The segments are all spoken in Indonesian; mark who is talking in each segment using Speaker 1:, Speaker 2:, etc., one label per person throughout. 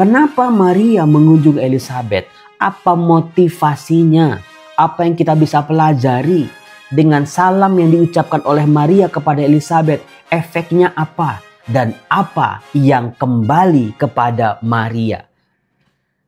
Speaker 1: Kenapa Maria mengunjungi Elizabeth? Apa motivasinya? Apa yang kita bisa pelajari dengan salam yang diucapkan oleh Maria kepada Elizabeth? Efeknya apa? Dan apa yang kembali kepada Maria?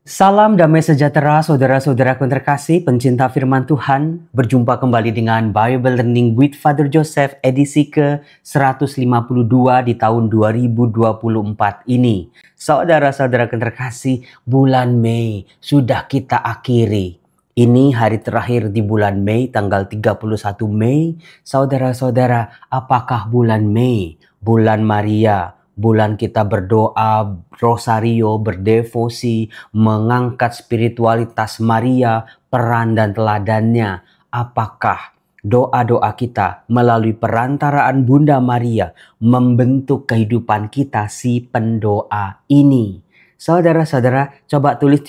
Speaker 1: Salam damai sejahtera saudara-saudaraku yang terkasih, pencinta firman Tuhan. Berjumpa kembali dengan Bible Learning with Father Joseph edisi ke-152 di tahun 2024 ini. Saudara-saudara yang terkasih, bulan Mei sudah kita akhiri. Ini hari terakhir di bulan Mei, tanggal 31 Mei. Saudara-saudara, apakah bulan Mei, bulan Maria, bulan kita berdoa, rosario, berdevosi, mengangkat spiritualitas Maria, peran dan teladannya? Apakah doa-doa kita melalui perantaraan Bunda Maria membentuk kehidupan kita si pendoa ini? Saudara-saudara, coba tulis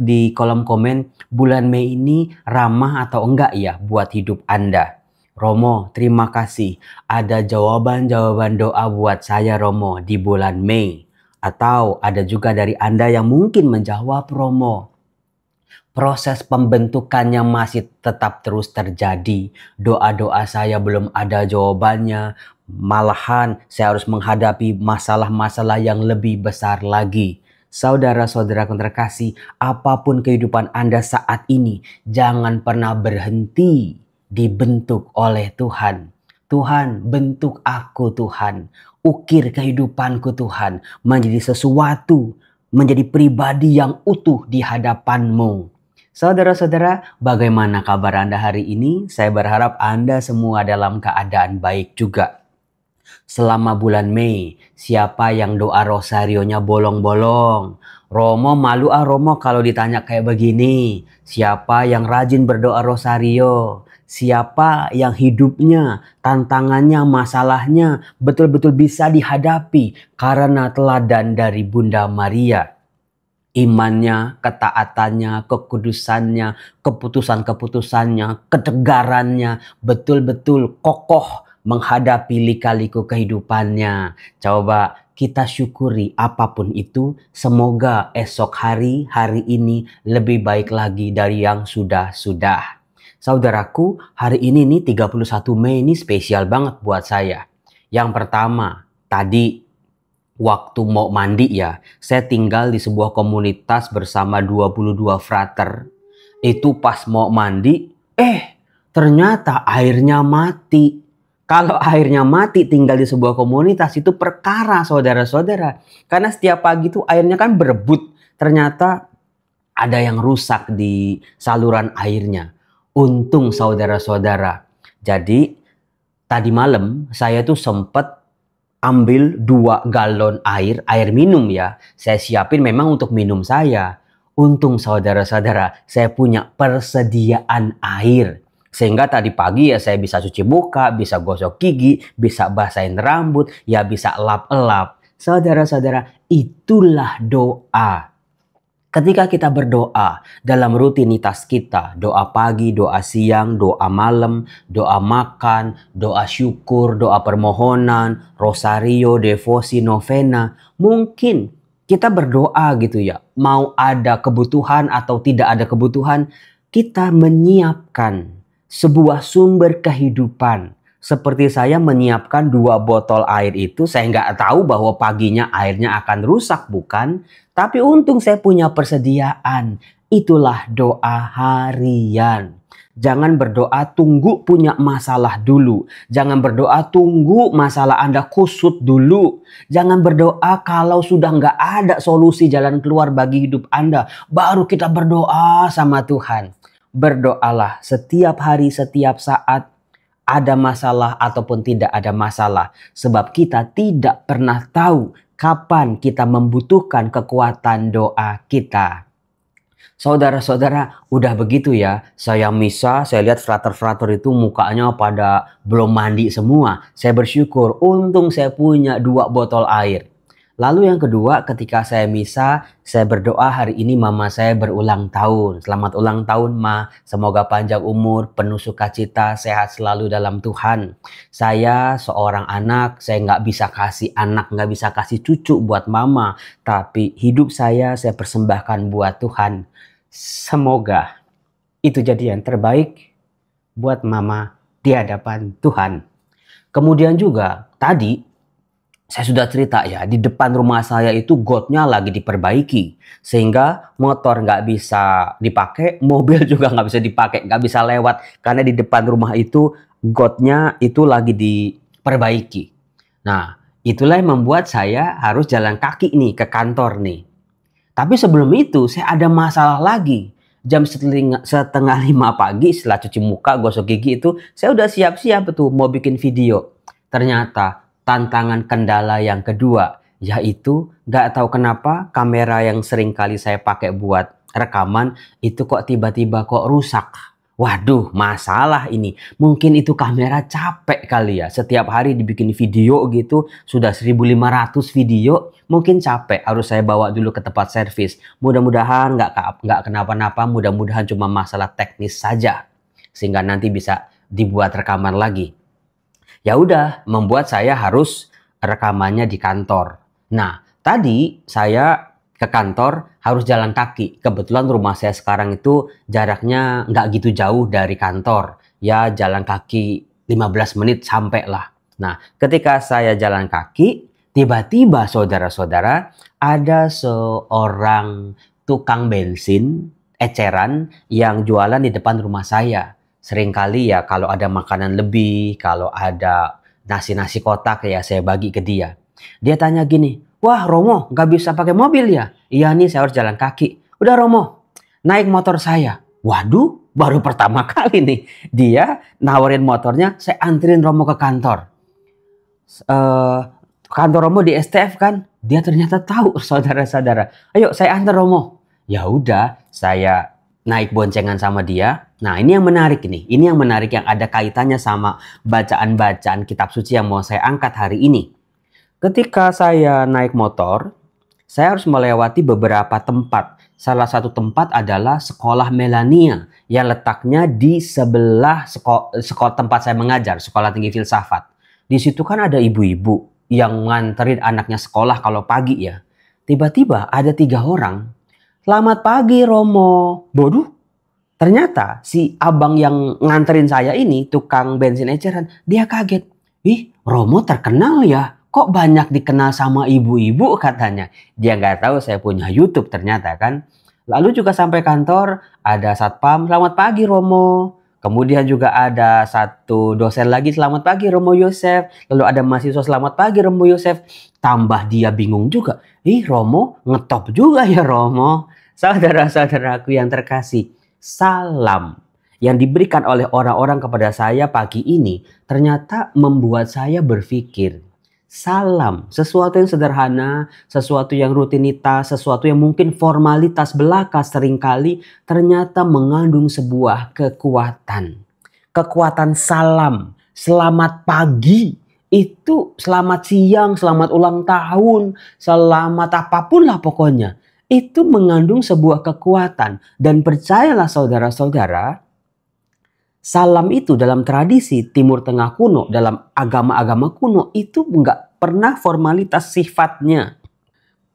Speaker 1: di kolom komen, bulan Mei ini ramah atau enggak ya buat hidup Anda? Romo, terima kasih. Ada jawaban-jawaban doa buat saya, Romo, di bulan Mei. Atau ada juga dari Anda yang mungkin menjawab, Romo, proses pembentukannya masih tetap terus terjadi. Doa-doa saya belum ada jawabannya. Malahan saya harus menghadapi masalah-masalah yang lebih besar lagi. Saudara-saudara yang terkasih, apapun kehidupan Anda saat ini, jangan pernah berhenti dibentuk oleh Tuhan. Tuhan, bentuk aku Tuhan. Ukir kehidupanku Tuhan. Menjadi sesuatu, menjadi pribadi yang utuh di hadapan-Mu. Saudara-saudara, bagaimana kabar Anda hari ini? Saya berharap Anda semua dalam keadaan baik juga. Selama bulan Mei, siapa yang doa rosarionya bolong-bolong? Romo malu Romo kalau ditanya kayak begini. Siapa yang rajin berdoa rosario? Siapa yang hidupnya, tantangannya, masalahnya betul-betul bisa dihadapi karena teladan dari Bunda Maria? Imannya, ketaatannya, kekudusannya, keputusan-keputusannya, ketegarannya betul-betul kokoh menghadapi lika-liku kehidupannya. Coba kita syukuri apapun itu. Semoga esok hari ini lebih baik lagi dari yang sudah-sudah. Saudaraku, hari ini nih 31 Mei ini spesial banget buat saya. Yang pertama, tadi waktu mau mandi ya, saya tinggal di sebuah komunitas bersama 22 frater. Itu pas mau mandi, ternyata airnya mati. Kalau airnya mati tinggal di sebuah komunitas itu perkara, saudara-saudara. Karena setiap pagi tuh airnya kan berebut. Ternyata ada yang rusak di saluran airnya. Untung saudara-saudara. Jadi tadi malam saya tuh sempat ambil 2 galon air minum ya. Saya siapin memang untuk minum saya. Untung saudara-saudara, saya punya persediaan air. Sehingga tadi pagi ya saya bisa cuci muka, bisa gosok gigi, bisa basahin rambut, ya bisa lap-elap. Saudara-saudara, itulah doa. Ketika kita berdoa dalam rutinitas kita, doa pagi, doa siang, doa malam, doa makan, doa syukur, doa permohonan, rosario, devosi, novena, mungkin kita berdoa gitu ya, mau ada kebutuhan atau tidak ada kebutuhan, kita menyiapkan sebuah sumber kehidupan. Seperti saya menyiapkan 2 botol air itu, saya nggak tahu bahwa paginya airnya akan rusak, bukan? Tapi untung saya punya persediaan. Itulah doa harian. Jangan berdoa tunggu punya masalah dulu. Jangan berdoa tunggu masalah Anda kusut dulu. Jangan berdoa kalau sudah nggak ada solusi jalan keluar bagi hidup Anda. Baru kita berdoa sama Tuhan. Berdoalah setiap hari, setiap saat. Ada masalah ataupun tidak ada masalah. Sebab kita tidak pernah tahu kapan kita membutuhkan kekuatan doa kita. Saudara-saudara, udah begitu ya. Saya misa, saya lihat frater-frater itu mukanya pada belum mandi semua. Saya bersyukur, untung saya punya 2 botol air. Lalu yang kedua, ketika saya misa, saya berdoa hari ini mama saya berulang tahun. Selamat ulang tahun, Ma. Semoga panjang umur, penuh sukacita, sehat selalu dalam Tuhan. Saya seorang anak, saya nggak bisa kasih anak, nggak bisa kasih cucu buat mama. Tapi hidup saya persembahkan buat Tuhan. Semoga itu jadi yang terbaik buat mama di hadapan Tuhan. Kemudian juga tadi, saya sudah cerita ya, di depan rumah saya itu gotnya lagi diperbaiki. Sehingga motor nggak bisa dipakai, mobil juga nggak bisa dipakai, nggak bisa lewat. Karena di depan rumah itu gotnya itu lagi diperbaiki. Nah, itulah yang membuat saya harus jalan kaki nih ke kantor nih. Tapi sebelum itu saya ada masalah lagi. Jam setengah 5 pagi setelah cuci muka, gosok gigi itu, saya udah siap-siap tuh mau bikin video. Ternyata tantangan kendala yang kedua, yaitu gak tahu kenapa kamera yang sering kali saya pakai buat rekaman itu kok tiba-tiba kok rusak. Waduh, masalah ini. Mungkin itu kamera capek kali ya. Setiap hari dibikin video gitu, sudah 1.500 video, mungkin capek. Harus saya bawa dulu ke tempat servis. Mudah-mudahan nggak kenapa-napa, mudah-mudahan cuma masalah teknis saja. Sehingga nanti bisa dibuat rekaman lagi. Ya udah, membuat saya harus rekamannya di kantor. Nah, tadi saya ke kantor harus jalan kaki. Kebetulan rumah saya sekarang itu jaraknya nggak gitu jauh dari kantor. Ya jalan kaki 15 menit sampai lah. Nah, ketika saya jalan kaki, tiba-tiba saudara-saudara ada seorang tukang bensin eceran yang jualan di depan rumah saya. Seringkali ya kalau ada makanan lebih, kalau ada nasi-nasi kotak ya saya bagi ke dia. Dia tanya gini, wah Romo nggak bisa pakai mobil ya? Iya nih saya harus jalan kaki. Udah Romo, naik motor saya. Waduh, baru pertama kali nih. Dia nawarin motornya, saya anterin Romo ke kantor. Kantor Romo di STF kan? Dia ternyata tahu saudara-saudara. Ayo saya antar Romo. Ya udah, saya naik boncengan sama dia. Nah ini yang menarik nih. Ini yang menarik yang ada kaitannya sama bacaan-bacaan kitab suci yang mau saya angkat hari ini. Ketika saya naik motor, saya harus melewati beberapa tempat. Salah satu tempat adalah sekolah Melania yang letaknya di sebelah sekolah tempat saya mengajar, Sekolah Tinggi Filsafat. Di situ kan ada ibu-ibu yang nganterin anaknya sekolah kalau pagi ya. Tiba-tiba ada 3 orang. Selamat pagi Romo. Bodoh. Ternyata si abang yang nganterin saya ini, tukang bensin eceran, dia kaget. Ih, Romo terkenal ya. Kok banyak dikenal sama ibu-ibu katanya. Dia nggak tahu saya punya YouTube ternyata kan. Lalu juga sampai kantor ada satpam, selamat pagi Romo. Kemudian juga ada satu dosen lagi, selamat pagi Romo Yosef. Lalu ada mahasiswa, selamat pagi Romo Yosef. Tambah dia bingung juga. Ih Romo ngetop juga ya Romo. Saudara-saudaraku yang terkasih, salam yang diberikan oleh orang-orang kepada saya pagi ini ternyata membuat saya berpikir. Salam, sesuatu yang sederhana, sesuatu yang rutinitas, sesuatu yang mungkin formalitas belaka seringkali ternyata mengandung sebuah kekuatan. Kekuatan salam, selamat pagi, itu selamat siang, selamat ulang tahun, selamat apapun lah pokoknya. Itu mengandung sebuah kekuatan. Dan percayalah saudara-saudara, salam itu dalam tradisi Timur Tengah kuno, dalam agama-agama kuno itu nggak pernah formalitas sifatnya.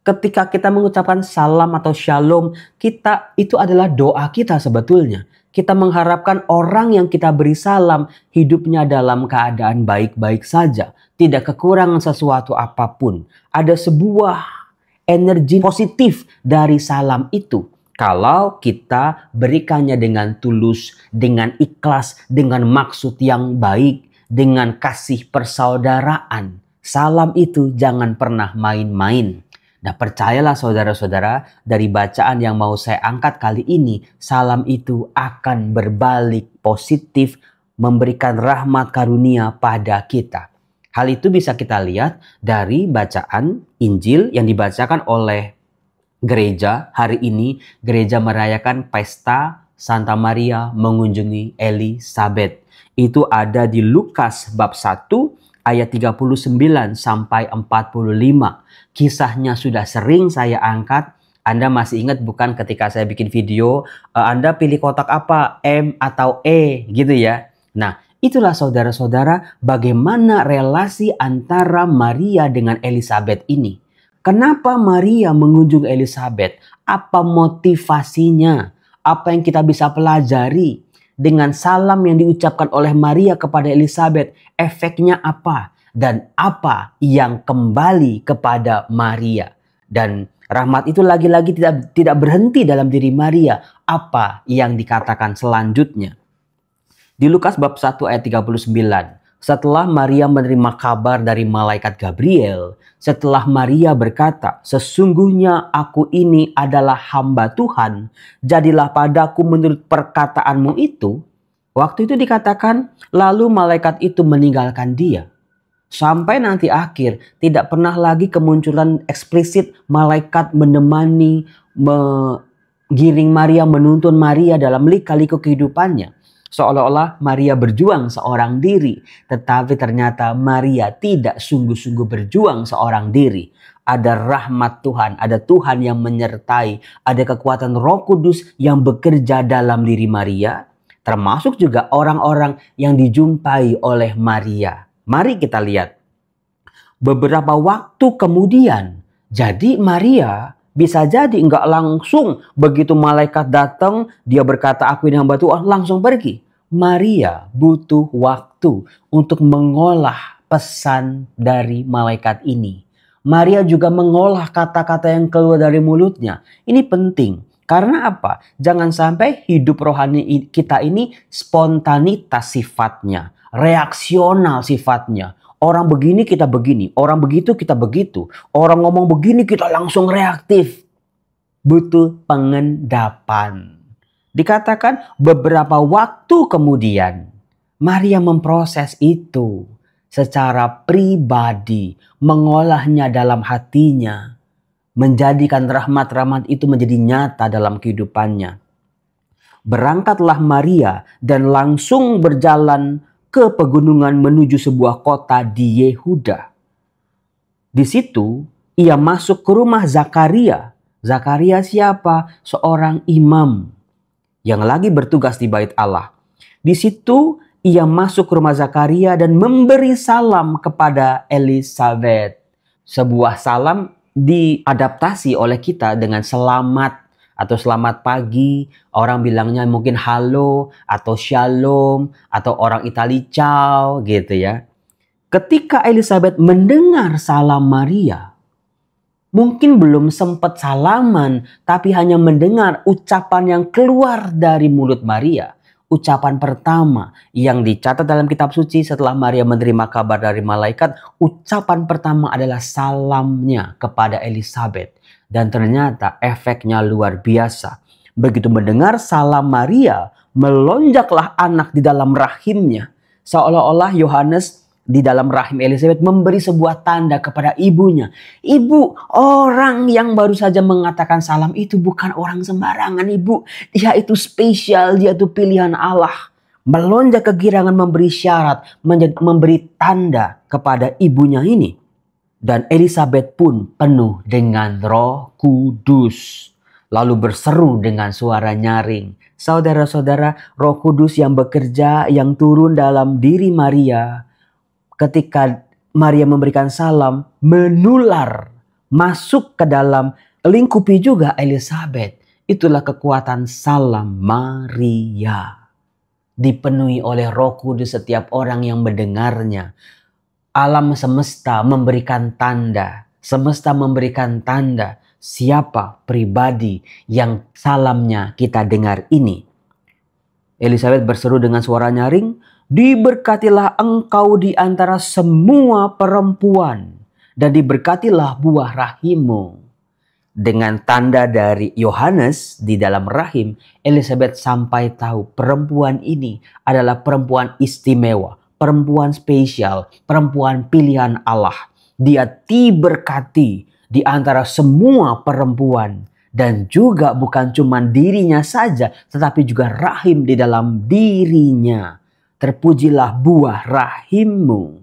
Speaker 1: Ketika kita mengucapkan salam atau shalom, kita itu adalah doa kita sebetulnya. Kita mengharapkan orang yang kita beri salam hidupnya dalam keadaan baik-baik saja. Tidak kekurangan sesuatu apapun. Ada sebuah energi positif dari salam itu. Kalau kita berikannya dengan tulus, dengan ikhlas, dengan maksud yang baik, dengan kasih persaudaraan. Salam itu jangan pernah main-main. Nah percayalah saudara-saudara, dari bacaan yang mau saya angkat kali ini, salam itu akan berbalik positif, memberikan rahmat karunia pada kita. Hal itu bisa kita lihat dari bacaan Injil yang dibacakan oleh gereja hari ini. Gereja merayakan pesta Santa Maria mengunjungi Elisabet. Itu ada di Lukas bab 1 ayat 39 sampai 45. Kisahnya sudah sering saya angkat. Anda masih ingat bukan ketika saya bikin video, Anda pilih kotak apa? M atau E gitu ya. Nah, itulah saudara-saudara bagaimana relasi antara Maria dengan Elizabeth ini. Kenapa Maria mengunjungi Elizabeth? Apa motivasinya? Apa yang kita bisa pelajari dengan salam yang diucapkan oleh Maria kepada Elizabeth? Efeknya apa? Dan apa yang kembali kepada Maria? Dan rahmat itu lagi-lagi tidak berhenti dalam diri Maria. Apa yang dikatakan selanjutnya? Di Lukas bab 1 ayat 39. Setelah Maria menerima kabar dari malaikat Gabriel, setelah Maria berkata, "Sesungguhnya aku ini adalah hamba Tuhan, jadilah padaku menurut perkataanmu itu." Waktu itu dikatakan, lalu malaikat itu meninggalkan dia. Sampai nanti akhir, tidak pernah lagi kemunculan eksplisit malaikat menemani, menggiring Maria, menuntun Maria dalam lika-liku kehidupannya. Seolah-olah Maria berjuang seorang diri. Tetapi ternyata Maria tidak sungguh-sungguh berjuang seorang diri. Ada rahmat Tuhan, ada Tuhan yang menyertai, ada kekuatan Roh Kudus yang bekerja dalam diri Maria. Termasuk juga orang-orang yang dijumpai oleh Maria. Mari kita lihat. Beberapa waktu kemudian, jadi Maria bisa jadi enggak langsung begitu malaikat datang, dia berkata aku ini hamba Tuhan, langsung pergi. Maria butuh waktu untuk mengolah pesan dari malaikat ini. Maria juga mengolah kata-kata yang keluar dari mulutnya. Ini penting. Karena apa? Jangan sampai hidup rohani kita ini spontanitas sifatnya, reaksional sifatnya. Orang begini kita begini, orang begitu kita begitu. Orang ngomong begini kita langsung reaktif. Butuh pengendapan. Dikatakan beberapa waktu kemudian Maria memproses itu secara pribadi, mengolahnya dalam hatinya, menjadikan rahmat-rahmat itu menjadi nyata dalam kehidupannya. Berangkatlah Maria dan langsung berjalan ke pegunungan menuju sebuah kota di Yehuda. Di situ ia masuk ke rumah Zakaria. Zakaria siapa? Seorang imam yang lagi bertugas di bait Allah. Di situ ia masuk ke rumah Zakaria dan memberi salam kepada Elizabeth. Sebuah salam diadaptasi oleh kita dengan selamat atau selamat pagi. Orang bilangnya mungkin halo atau shalom atau orang Itali ciao gitu ya. Ketika Elizabeth mendengar salam Maria, mungkin belum sempat salaman, tapi hanya mendengar ucapan yang keluar dari mulut Maria. Ucapan pertama yang dicatat dalam kitab suci setelah Maria menerima kabar dari malaikat, ucapan pertama adalah salamnya kepada Elizabeth. Dan ternyata efeknya luar biasa. Begitu mendengar salam Maria, melonjaklah anak di dalam rahimnya. Seolah-olah Yohanes di dalam rahim Elizabeth memberi sebuah tanda kepada ibunya. Ibu, orang yang baru saja mengatakan salam itu bukan orang sembarangan, ibu. Dia itu spesial, dia itu pilihan Allah. Melonjak kegirangan memberi syarat, memberi tanda kepada ibunya ini. Dan Elizabeth pun penuh dengan Roh Kudus. Lalu berseru dengan suara nyaring. Saudara-saudara, Roh Kudus yang bekerja, yang turun dalam diri Maria, ketika Maria memberikan salam, menular, masuk ke dalam, lingkupi juga Elizabeth. Itulah kekuatan salam Maria. Dipenuhi oleh Roh Kudus setiap orang yang mendengarnya. Alam semesta memberikan tanda. Semesta memberikan tanda siapa pribadi yang salamnya kita dengar ini. Elizabeth berseru dengan suara nyaring, "Diberkatilah engkau di antara semua perempuan, dan diberkatilah buah rahimmu." Dengan tanda dari Yohanes di dalam rahim, Elizabeth sampai tahu perempuan ini adalah perempuan istimewa, perempuan spesial, perempuan pilihan Allah. Dia diberkati di antara semua perempuan. Dan juga bukan cuma dirinya saja, tetapi juga rahim di dalam dirinya. Terpujilah buah rahimmu.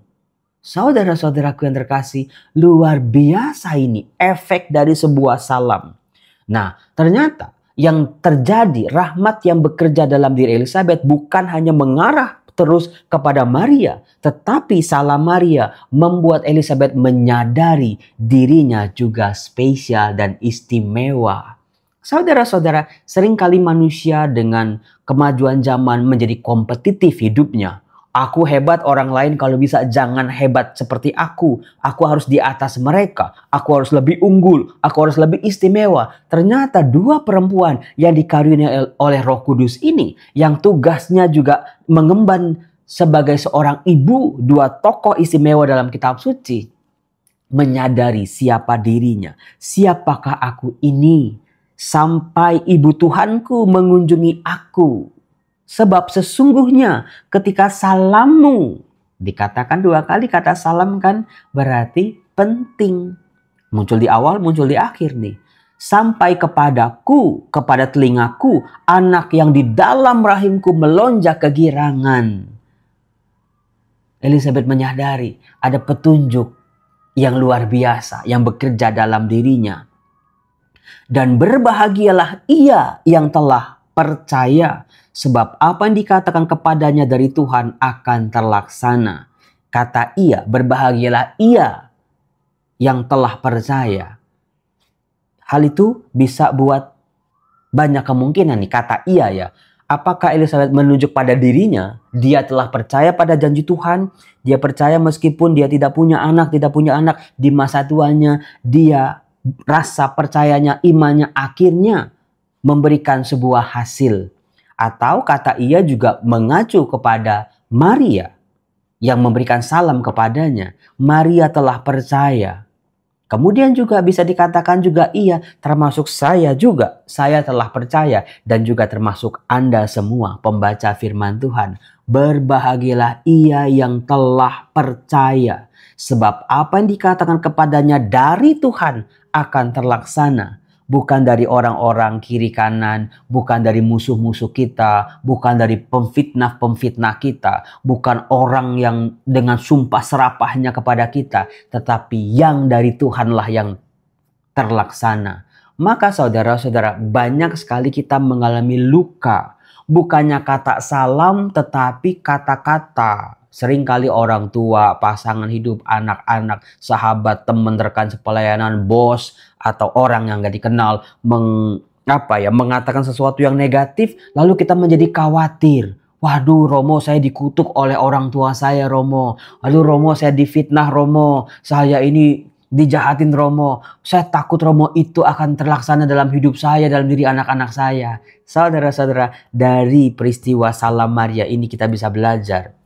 Speaker 1: Saudara-saudaraku yang terkasih, luar biasa ini efek dari sebuah salam. Nah, ternyata yang terjadi, rahmat yang bekerja dalam diri Elizabeth bukan hanya mengarah terus kepada Maria, tetapi salam Maria membuat Elizabeth menyadari dirinya juga spesial dan istimewa. Saudara-saudara, seringkali manusia dengan kemajuan zaman menjadi kompetitif hidupnya. Aku hebat, orang lain kalau bisa jangan hebat seperti aku. Aku harus di atas mereka. Aku harus lebih unggul. Aku harus lebih istimewa. Ternyata dua perempuan yang dikaruniai oleh Roh Kudus ini, yang tugasnya juga mengemban sebagai seorang ibu, dua tokoh istimewa dalam kitab suci, menyadari siapa dirinya. Siapakah aku ini? Sampai ibu Tuhanku mengunjungi aku. Sebab sesungguhnya ketika salammu, dikatakan dua kali kata salam kan berarti penting. Muncul di awal, muncul di akhir nih. Sampai kepadaku, kepada telingaku, anak yang di dalam rahimku melonjak kegirangan. Elizabeth menyadari ada petunjuk yang luar biasa yang bekerja dalam dirinya. Dan berbahagialah ia yang telah percaya, sebab apa yang dikatakan kepadanya dari Tuhan akan terlaksana. Kata ia, berbahagialah ia yang telah percaya. Hal itu bisa buat banyak kemungkinan nih, kata ia ya. Apakah Elizabeth menunjuk pada dirinya? Dia telah percaya pada janji Tuhan. Dia percaya meskipun dia tidak punya anak di masa tuanya, dia rasa percayanya, imannya akhirnya memberikan sebuah hasil. Atau kata ia juga mengacu kepada Maria yang memberikan salam kepadanya. Maria telah percaya. Kemudian juga bisa dikatakan juga iya, termasuk saya juga. Saya telah percaya dan juga termasuk Anda semua pembaca firman Tuhan. Berbahagialah ia yang telah percaya. Sebab apa yang dikatakan kepadanya dari Tuhan akan terlaksana. Bukan dari orang-orang kiri kanan, bukan dari musuh-musuh kita, bukan dari pemfitnah-pemfitnah kita, bukan orang yang dengan sumpah serapahnya kepada kita, tetapi yang dari Tuhanlah yang terlaksana. Maka saudara-saudara, banyak sekali kita mengalami luka. Bukannya kata salam, tetapi kata-kata. Seringkali orang tua, pasangan hidup, anak-anak, sahabat, teman, rekan sepelayanan, bos, atau orang yang gak dikenal mengatakan sesuatu yang negatif, lalu kita menjadi khawatir. Waduh Romo, saya dikutuk oleh orang tua saya Romo. Waduh Romo, saya difitnah Romo. Saya ini dijahatin Romo. Saya takut Romo itu akan terlaksana dalam hidup saya, dalam diri anak-anak saya. Saudara-saudara, dari peristiwa salam Maria ini kita bisa belajar.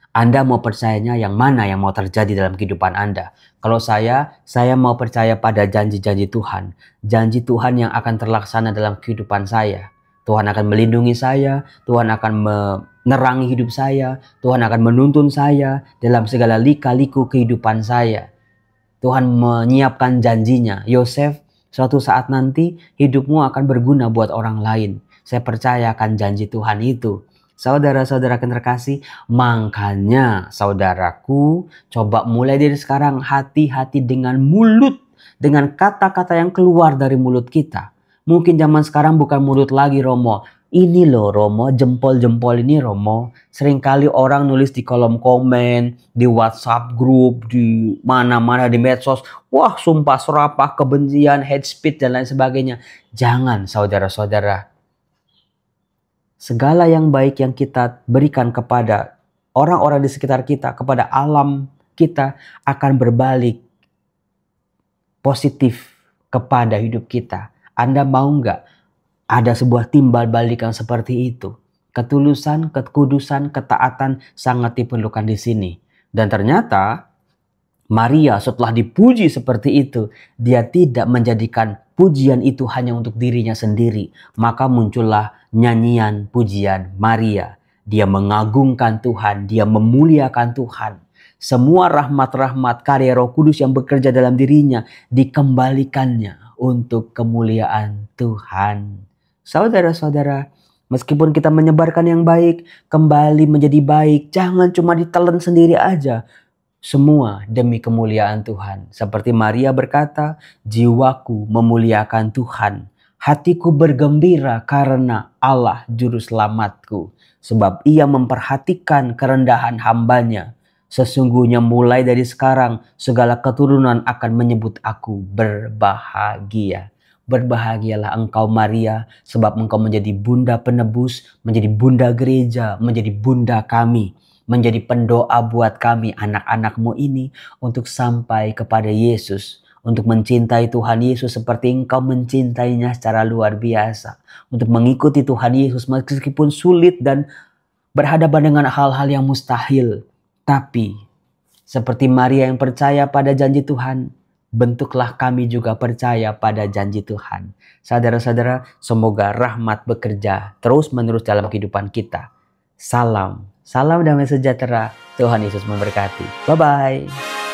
Speaker 1: Anda mau percayanya yang mana yang mau terjadi dalam kehidupan Anda? Kalau saya mau percaya pada janji-janji Tuhan. Janji Tuhan yang akan terlaksana dalam kehidupan saya. Tuhan akan melindungi saya, Tuhan akan menerangi hidup saya, Tuhan akan menuntun saya dalam segala lika-liku kehidupan saya. Tuhan menyiapkan janjinya. Yosef, suatu saat nanti hidupmu akan berguna buat orang lain. Saya percaya akan janji Tuhan itu. Saudara-saudara yang terkasih, makanya saudaraku, coba mulai dari sekarang hati-hati dengan mulut, dengan kata-kata yang keluar dari mulut kita. Mungkin zaman sekarang bukan mulut lagi Romo. Ini loh Romo, jempol-jempol ini Romo. Seringkali orang nulis di kolom komen, di WhatsApp grup, di mana-mana di medsos. Wah, sumpah serapah, kebencian, hate speech dan lain sebagainya. Jangan saudara-saudara. Segala yang baik yang kita berikan kepada orang-orang di sekitar kita, kepada alam kita akan berbalik positif kepada hidup kita. Anda mau nggak ada sebuah timbal balik yang seperti itu? Ketulusan, kekudusan, ketaatan sangat diperlukan di sini. Dan ternyata Maria setelah dipuji seperti itu, dia tidak menjadikan pujian itu hanya untuk dirinya sendiri. Maka muncullah nyanyian pujian Maria. Dia mengagungkan Tuhan, dia memuliakan Tuhan. Semua rahmat-rahmat karya Roh Kudus yang bekerja dalam dirinya dikembalikannya untuk kemuliaan Tuhan. Saudara-saudara, meskipun kita menyebarkan yang baik, kembali menjadi baik. Jangan cuma ditelan sendiri aja. semua demi kemuliaan Tuhan. Seperti Maria berkata, jiwaku memuliakan Tuhan. Hatiku bergembira karena Allah juru selamatku. Sebab ia memperhatikan kerendahan hambanya. Sesungguhnya mulai dari sekarang segala keturunan akan menyebut aku berbahagia. Berbahagialah engkau Maria, sebab engkau menjadi bunda penebus, menjadi bunda gereja, menjadi bunda kami, menjadi pendoa buat kami anak-anakmu ini untuk sampai kepada Yesus, untuk mencintai Tuhan Yesus seperti engkau mencintainya secara luar biasa, untuk mengikuti Tuhan Yesus meskipun sulit dan berhadapan dengan hal-hal yang mustahil. Tapi seperti Maria yang percaya pada janji Tuhan, bentuklah kami juga percaya pada janji Tuhan. Saudara-saudara, semoga rahmat bekerja terus-menerus dalam kehidupan kita. Salam damai sejahtera. Tuhan Yesus memberkati. Bye-bye.